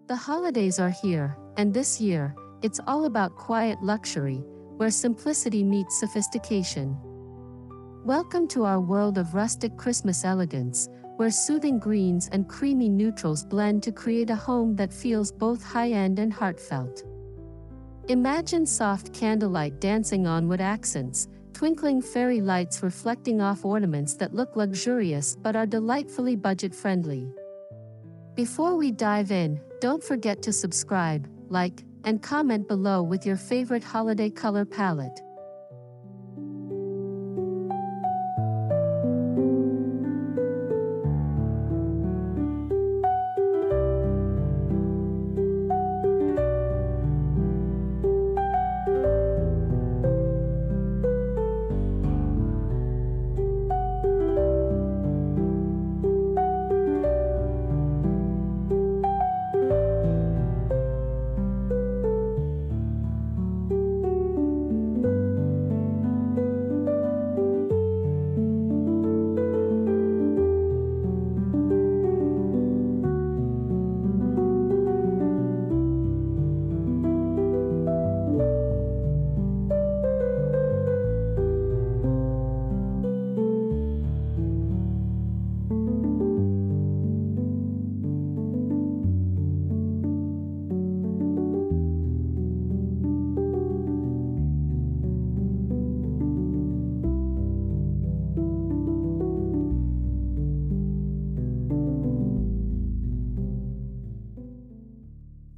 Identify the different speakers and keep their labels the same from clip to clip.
Speaker 1: The holidays are here, and this year, it's all about quiet luxury, where simplicity meets sophistication. Welcome to our world of rustic Christmas elegance, where soothing greens and creamy neutrals blend to create a home that feels both high-end and heartfelt. Imagine soft candlelight dancing on wood accents, twinkling fairy lights reflecting off ornaments that look luxurious but are delightfully budget-friendly. Before we dive in, don't forget to subscribe, like, and comment below with your favorite holiday color palette.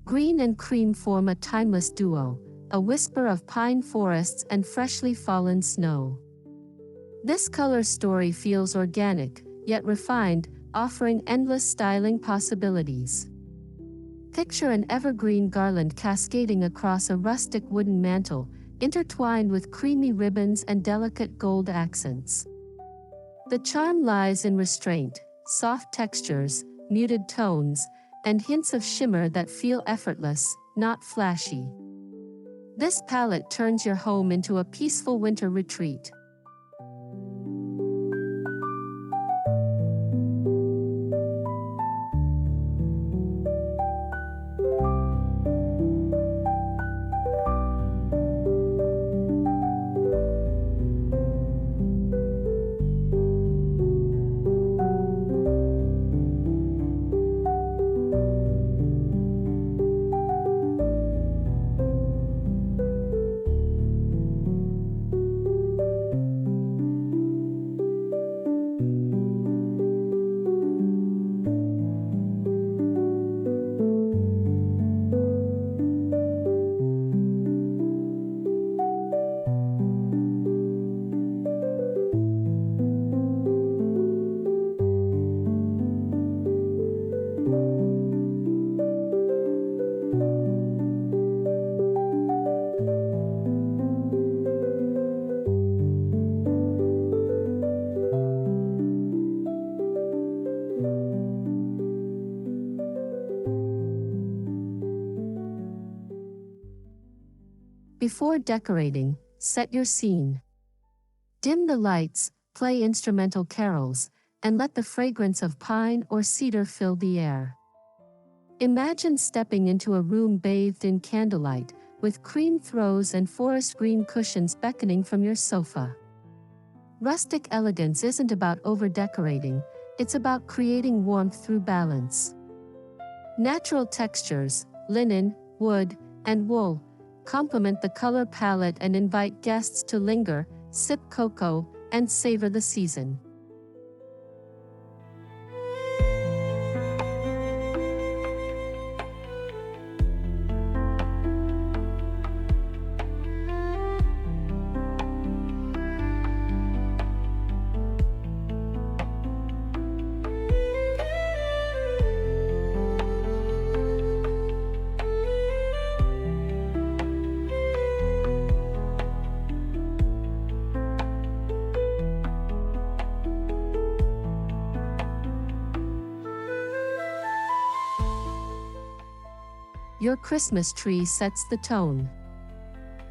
Speaker 1: Green and cream form a timeless duo, a whisper of pine forests and freshly fallen snow. This color story feels organic, yet refined, offering endless styling possibilities. Picture an evergreen garland cascading across a rustic wooden mantel, intertwined with creamy ribbons and delicate gold accents. The charm lies in restraint, soft textures, muted tones, and hints of shimmer that feel effortless, not flashy. This palette turns your home into a peaceful winter retreat. Before decorating, set your scene. Dim the lights, play instrumental carols, and let the fragrance of pine or cedar fill the air. Imagine stepping into a room bathed in candlelight, with cream throws and forest green cushions beckoning from your sofa. Rustic elegance isn't about over-decorating, it's about creating warmth through balance. Natural textures, linen, wood, and wool, complement the color palette and invite guests to linger, sip cocoa, and savor the season. Your Christmas tree sets the tone.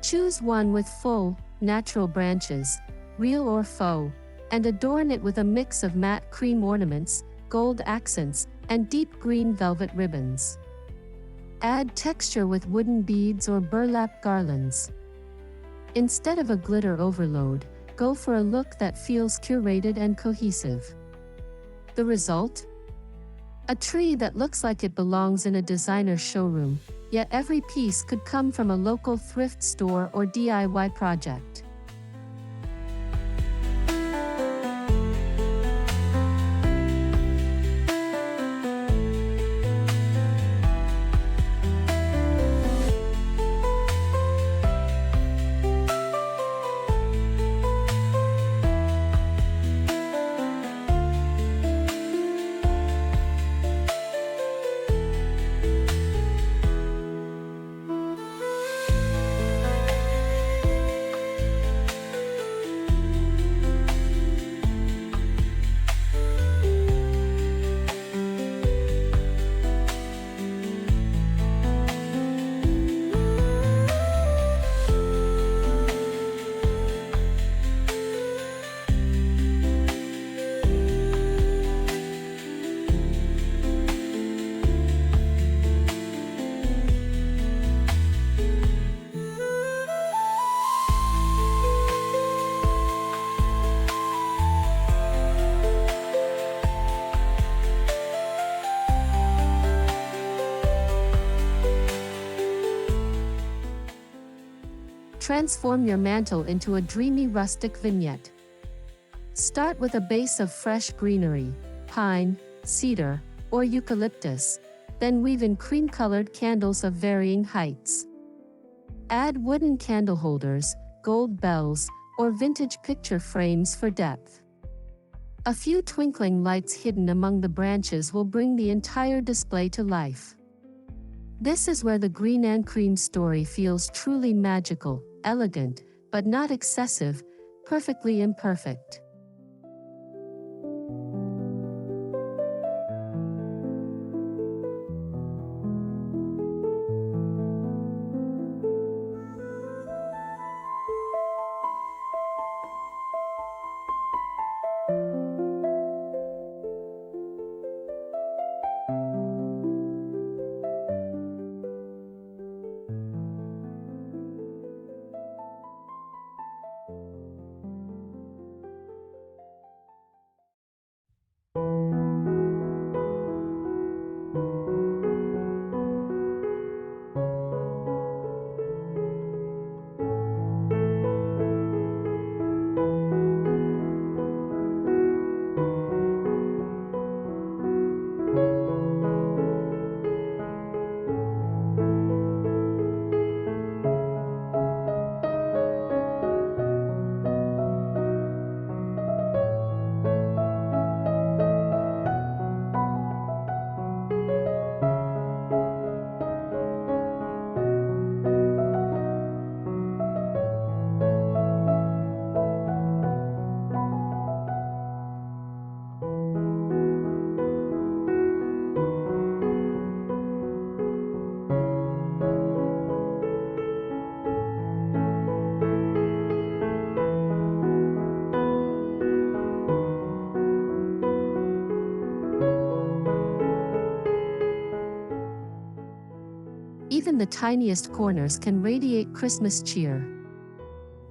Speaker 1: Choose one with full, natural branches, real or faux, and adorn it with a mix of matte cream ornaments, gold accents, and deep green velvet ribbons. Add texture with wooden beads or burlap garlands. Instead of a glitter overload, go for a look that feels curated and cohesive. The result? A tree that looks like it belongs in a designer showroom, yet every piece could come from a local thrift store or DIY project. Transform your mantel into a dreamy rustic vignette. Start with a base of fresh greenery, pine, cedar, or eucalyptus, then weave in cream-colored candles of varying heights. Add wooden candle holders, gold bells, or vintage picture frames for depth. A few twinkling lights hidden among the branches will bring the entire display to life. This is where the green and cream story feels truly magical, elegant, but not excessive, perfectly imperfect. Even the tiniest corners can radiate Christmas cheer.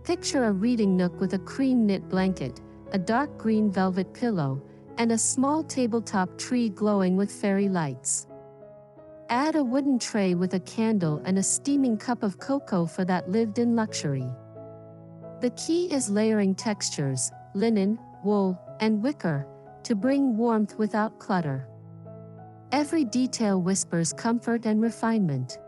Speaker 1: Picture a reading nook with a cream knit blanket, a dark green velvet pillow, and a small tabletop tree glowing with fairy lights. Add a wooden tray with a candle and a steaming cup of cocoa for that lived-in luxury. The key is layering textures, linen, wool, and wicker, to bring warmth without clutter. Every detail whispers comfort and refinement.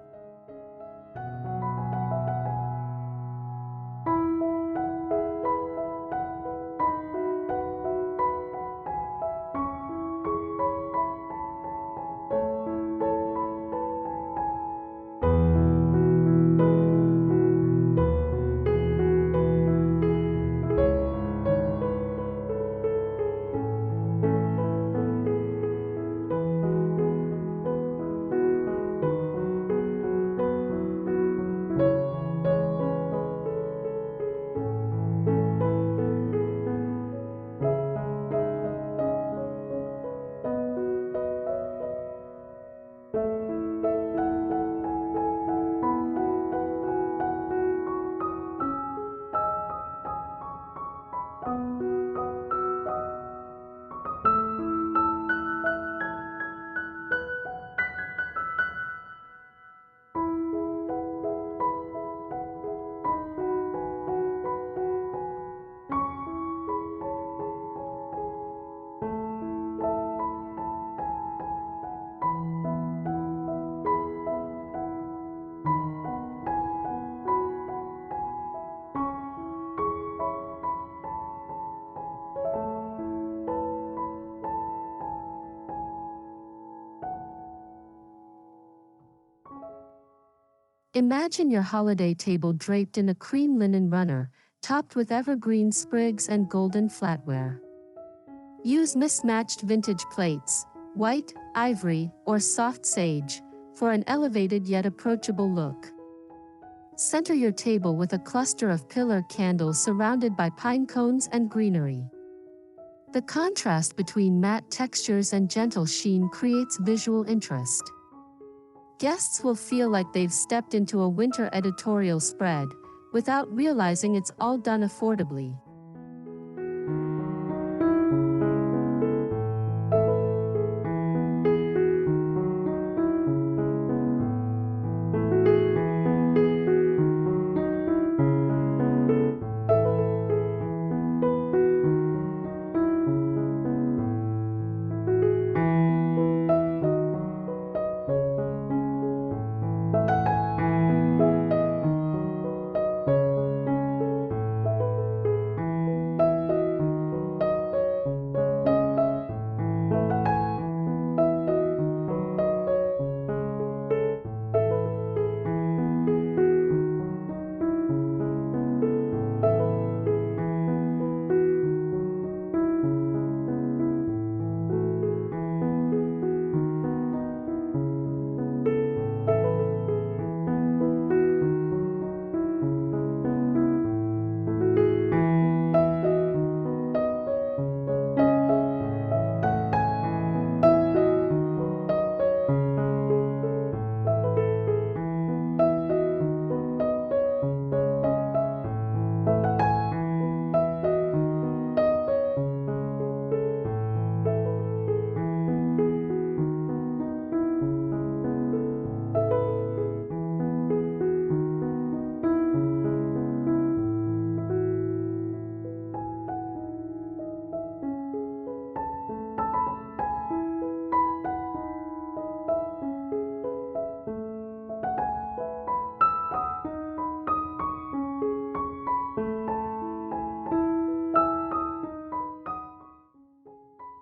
Speaker 1: Imagine your holiday table draped in a cream linen runner, topped with evergreen sprigs and golden flatware. Use mismatched vintage plates, white, ivory, or soft sage, for an elevated yet approachable look. Center your table with a cluster of pillar candles surrounded by pine cones and greenery. The contrast between matte textures and gentle sheen creates visual interest. Guests will feel like they've stepped into a winter editorial spread, without realizing it's all done affordably.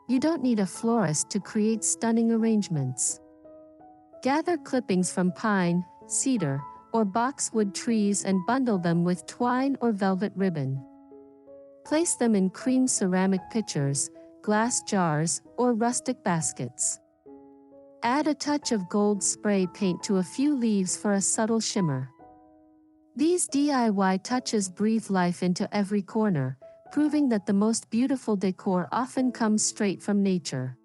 Speaker 1: You don't need a florist to create stunning arrangements. Gather clippings from pine, cedar, or boxwood trees and bundle them with twine or velvet ribbon. Place them in cream ceramic pitchers, glass jars, or rustic baskets. Add a touch of gold spray paint to a few leaves for a subtle shimmer. These DIY touches breathe life into every corner, proving that the most beautiful decor often comes straight from nature.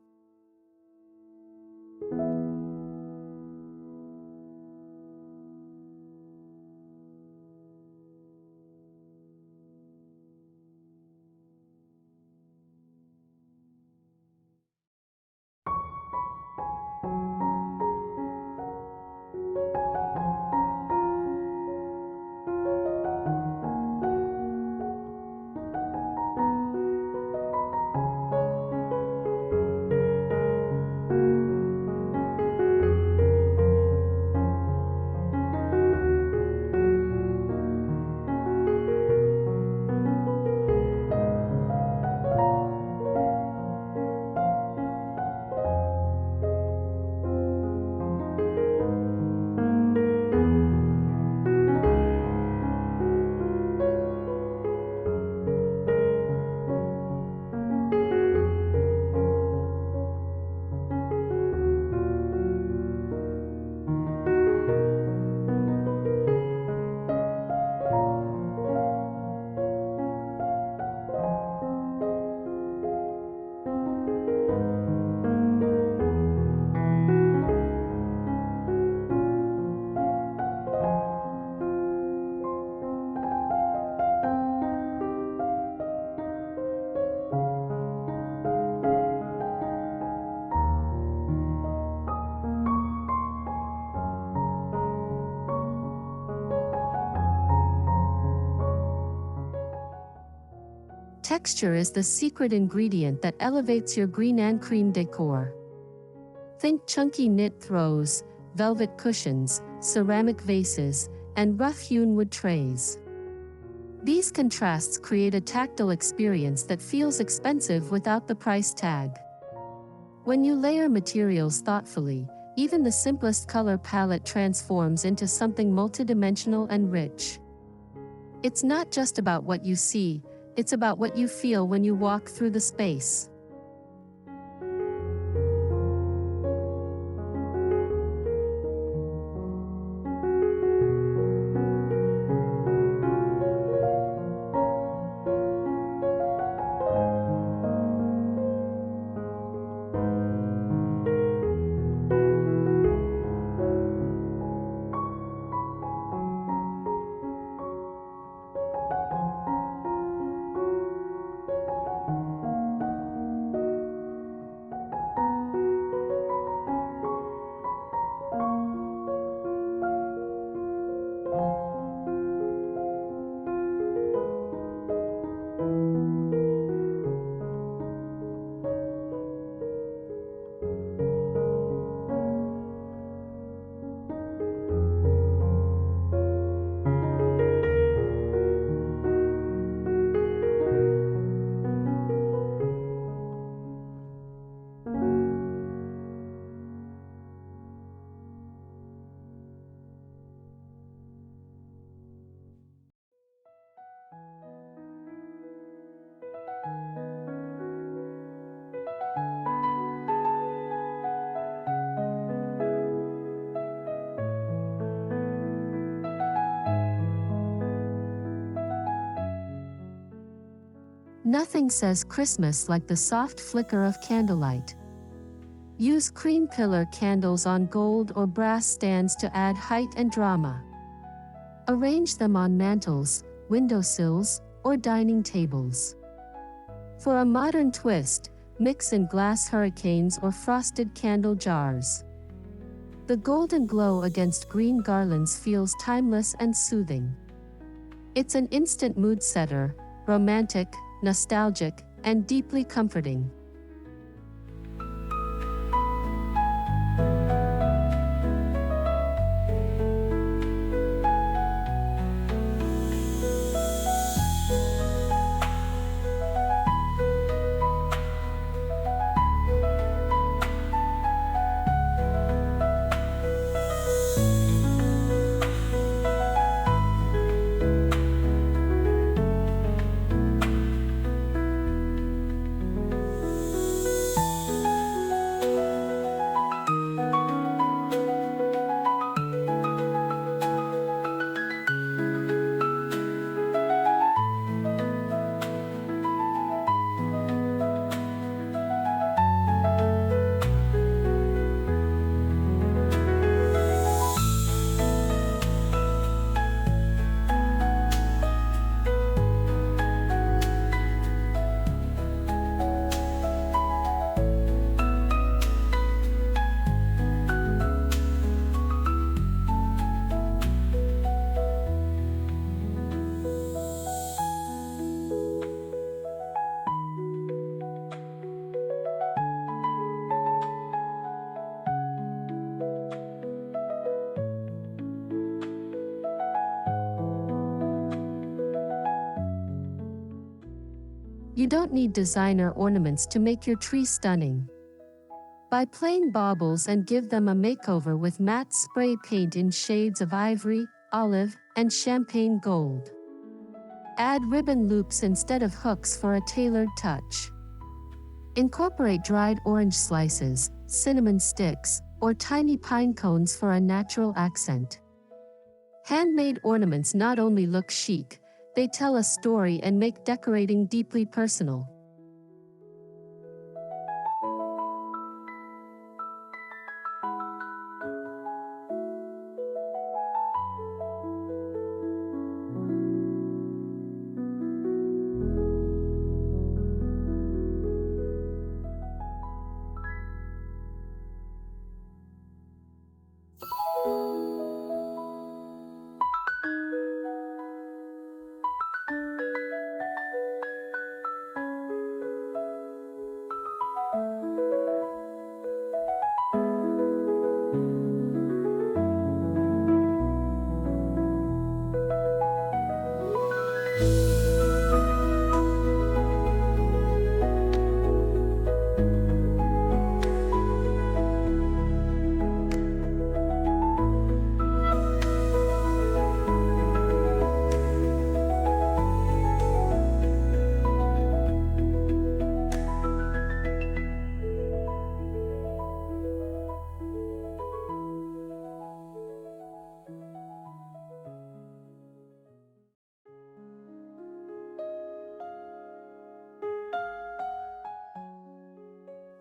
Speaker 1: Texture is the secret ingredient that elevates your green and cream decor. Think chunky knit throws, velvet cushions, ceramic vases, and rough-hewn wood trays. These contrasts create a tactile experience that feels expensive without the price tag. When you layer materials thoughtfully, Even the simplest color palette transforms into something multidimensional and rich. It's not just about what you see, it's about what you feel when you walk through the space. Nothing says Christmas like the soft flicker of candlelight. Use cream pillar candles on gold or brass stands to add height and drama. Arrange them on mantels, windowsills, or dining tables. For a modern twist, mix in glass hurricanes or frosted candle jars. The golden glow against green garlands feels timeless and soothing. It's an instant mood setter, romantic, nostalgic, and deeply comforting. You don't need designer ornaments to make your tree stunning. Buy plain baubles and give them a makeover with matte spray paint in shades of ivory, olive, and champagne gold. Add ribbon loops instead of hooks for a tailored touch. Incorporate dried orange slices, cinnamon sticks, or tiny pine cones for a natural accent. Handmade ornaments not only look chic, they tell a story and make decorating deeply personal.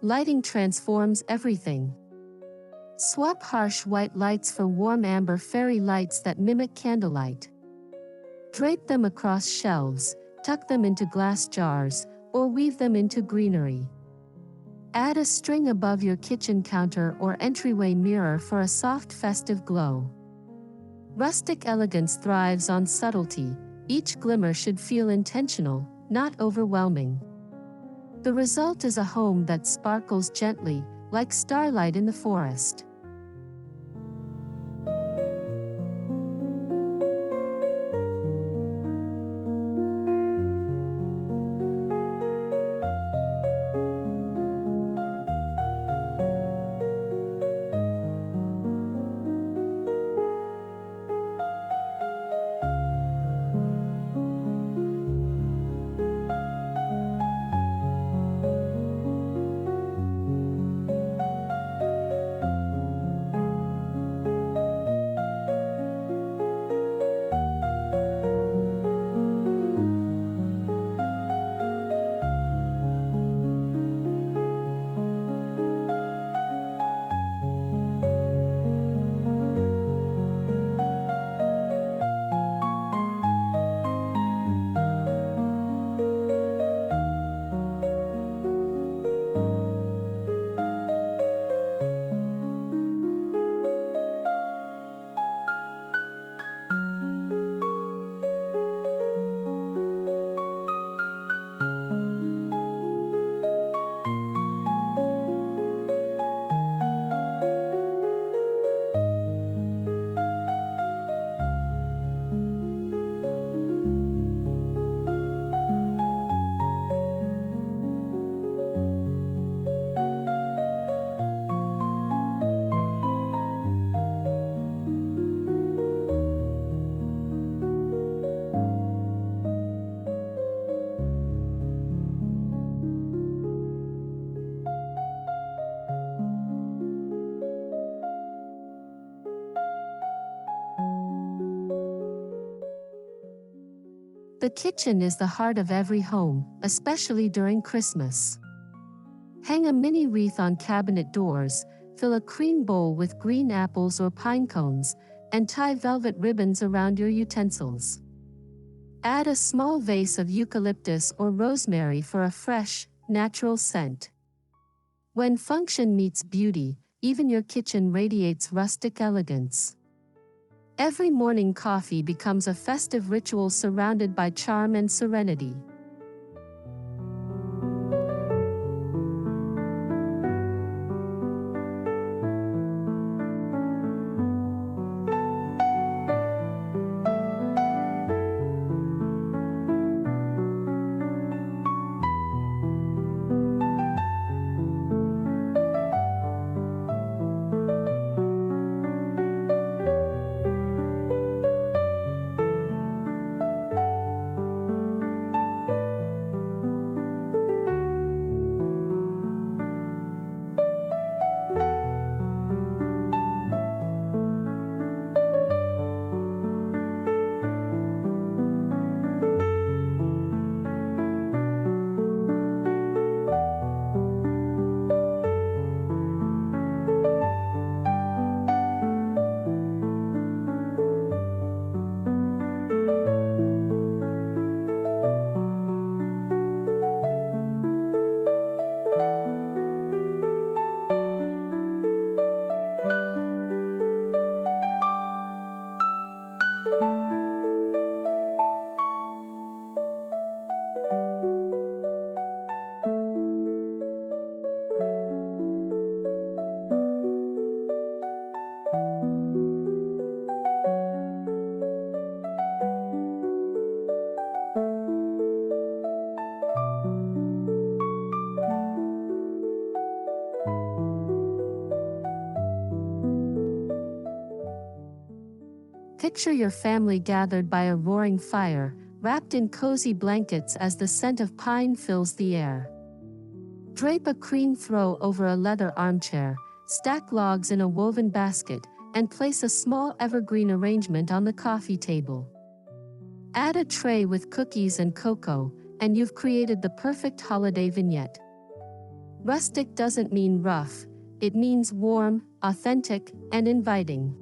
Speaker 1: lighting transforms everything. Swap harsh white lights for warm amber fairy lights that mimic candlelight. Drape them across shelves, tuck them into glass jars, or weave them into greenery. Add a string above your kitchen counter or entryway mirror for a soft festive glow. Rustic elegance thrives on subtlety. Each glimmer should feel intentional, not overwhelming. The result is a home that sparkles gently, like starlight in the forest. The kitchen is the heart of every home, especially during Christmas. Hang a mini wreath on cabinet doors, fill a cream bowl with green apples or pine cones, and tie velvet ribbons around your utensils. Add a small vase of eucalyptus or rosemary for a fresh, natural scent. When function meets beauty, even your kitchen radiates rustic elegance. Every morning coffee becomes a festive ritual surrounded by charm and serenity. Picture your family gathered by a roaring fire, wrapped in cozy blankets as the scent of pine fills the air. Drape a cream throw over a leather armchair, stack logs in a woven basket, and place a small evergreen arrangement on the coffee table. Add a tray with cookies and cocoa, and you've created the perfect holiday vignette. Rustic doesn't mean rough, it means warm, authentic, and inviting.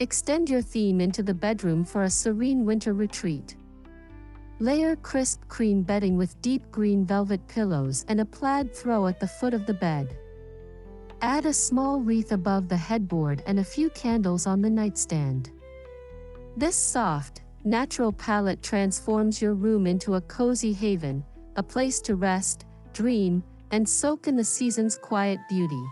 Speaker 1: Extend your theme into the bedroom for a serene winter retreat. Layer crisp cream bedding with deep green velvet pillows and a plaid throw at the foot of the bed. Add a small wreath above the headboard and a few candles on the nightstand. This soft, natural palette transforms your room into a cozy haven, a place to rest, dream, and soak in the season's quiet beauty.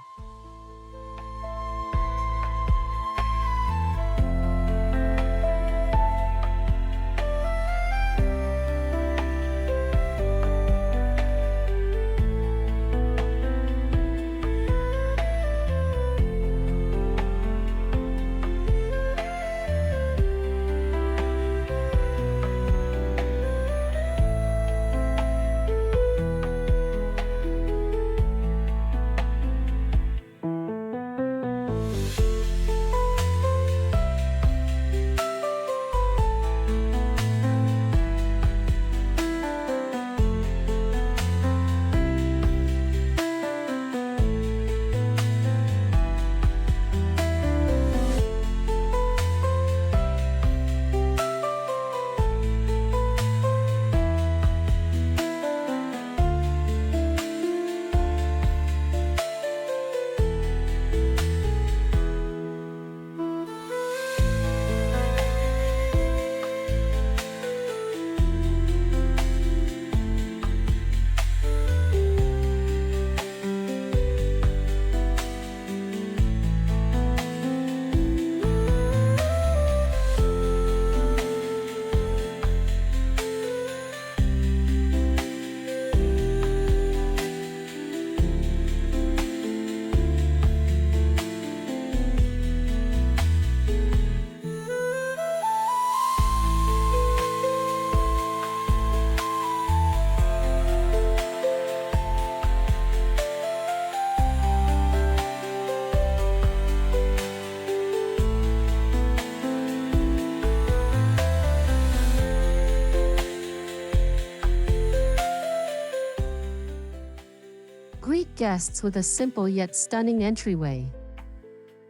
Speaker 1: Greet guests with a simple yet stunning entryway.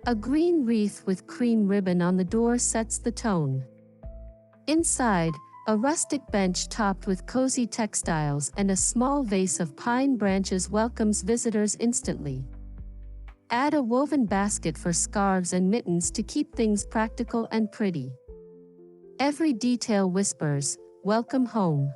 Speaker 1: A green wreath with cream ribbon on the door sets the tone. Inside, a rustic bench topped with cozy textiles and a small vase of pine branches welcomes visitors instantly. Add a woven basket for scarves and mittens to keep things practical and pretty. Every detail whispers, "Welcome home."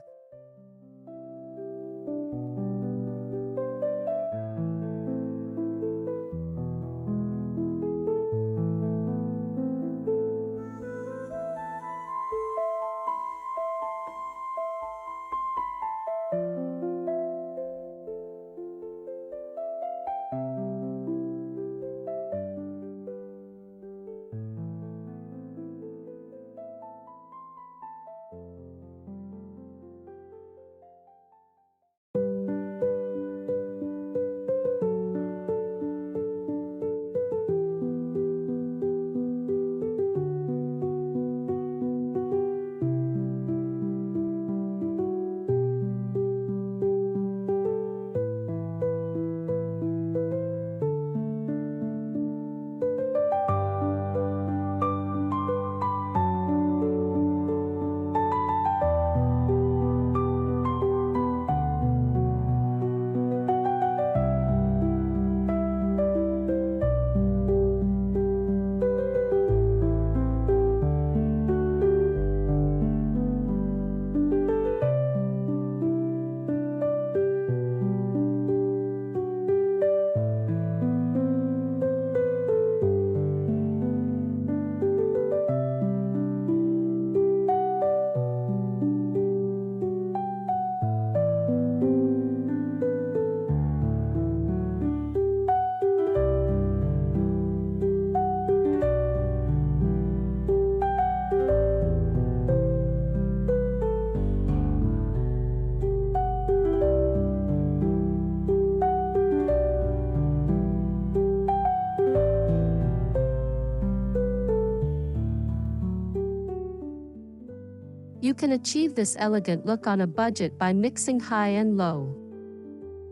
Speaker 1: You can achieve this elegant look on a budget by mixing high and low.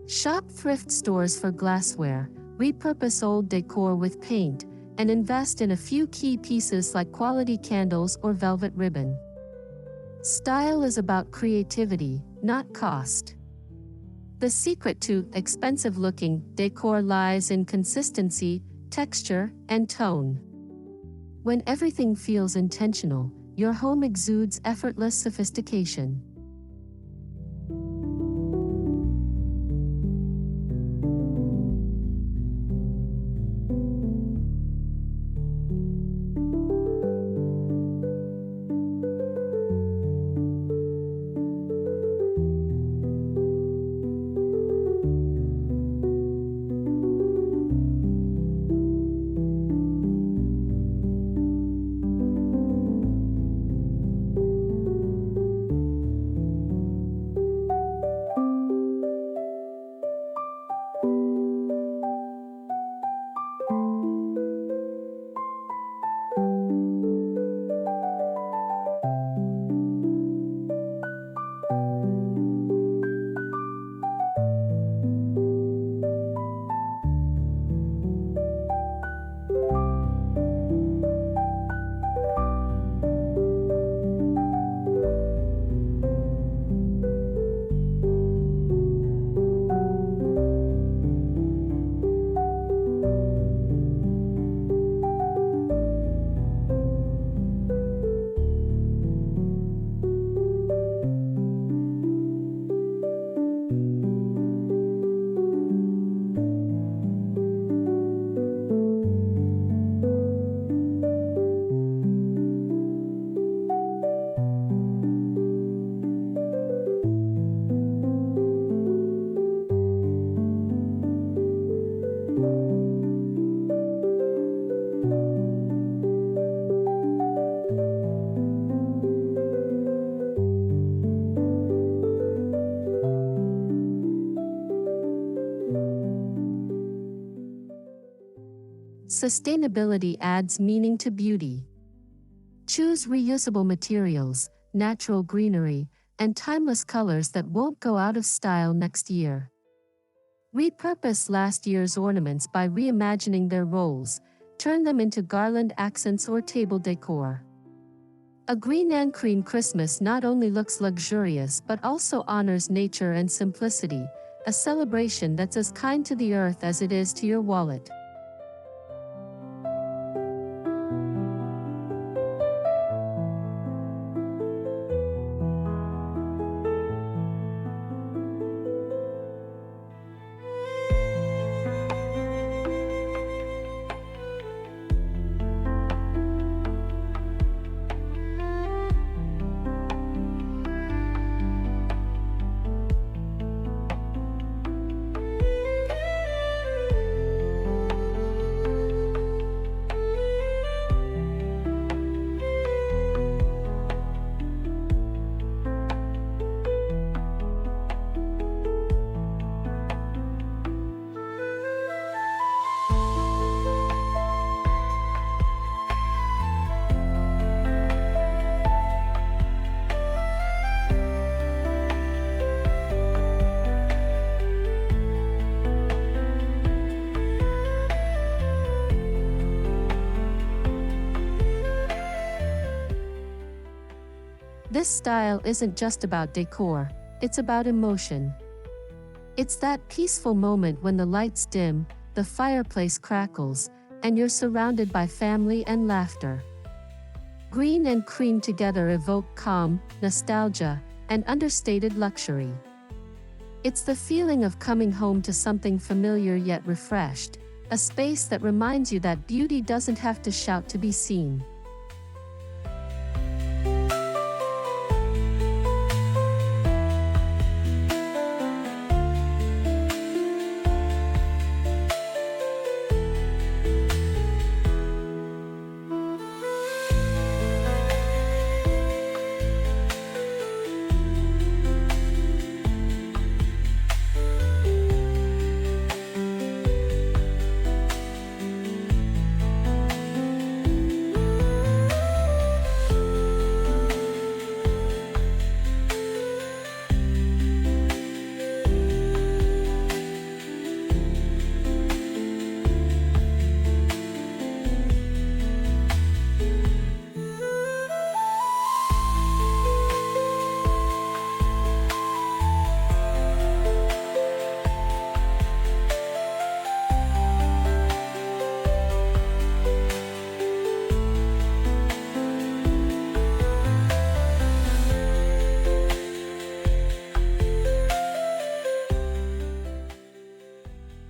Speaker 1: Shop thrift stores for glassware, repurpose old decor with paint, and invest in a few key pieces like quality candles or velvet ribbon. Style is about creativity, not cost. The secret to expensive-looking decor lies in consistency, texture, and tone. When everything feels intentional, your home exudes effortless sophistication. Sustainability adds meaning to beauty. Choose reusable materials, natural greenery, and timeless colors that won't go out of style next year. Repurpose last year's ornaments by reimagining their roles, turn them into garland accents or table decor. A green and cream Christmas not only looks luxurious but also honors nature and simplicity, a celebration that's as kind to the earth as it is to your wallet. This style isn't just about decor, it's about emotion. It's that peaceful moment when the lights dim, the fireplace crackles, and you're surrounded by family and laughter. Green and cream together evoke calm, nostalgia, and understated luxury. It's the feeling of coming home to something familiar yet refreshed, a space that reminds you that beauty doesn't have to shout to be seen.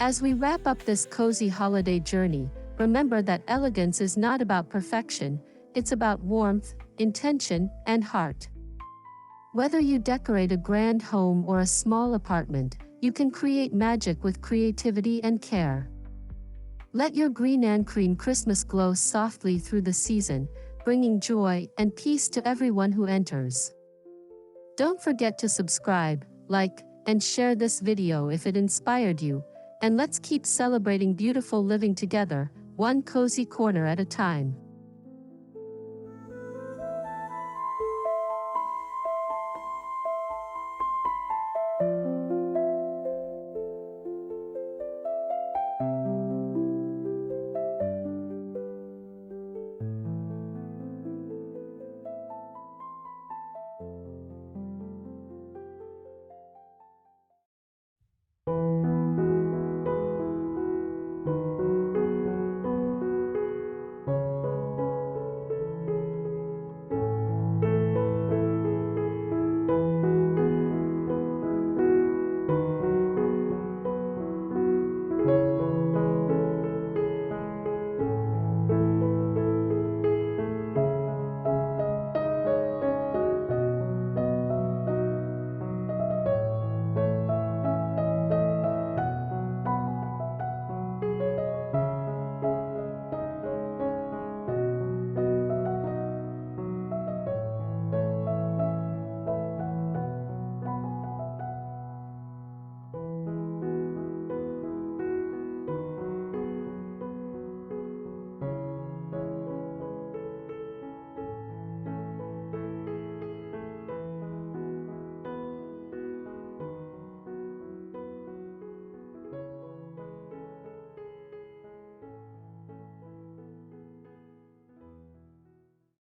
Speaker 1: As we wrap up this cozy holiday journey, remember that elegance is not about perfection, it's about warmth, intention, and heart. Whether you decorate a grand home or a small apartment, you can create magic with creativity and care. Let your green and cream Christmas glow softly through the season, bringing joy and peace to everyone who enters. Don't forget to subscribe, like, and share this video if it inspired you, and let's keep celebrating beautiful living together, one cozy corner at a time.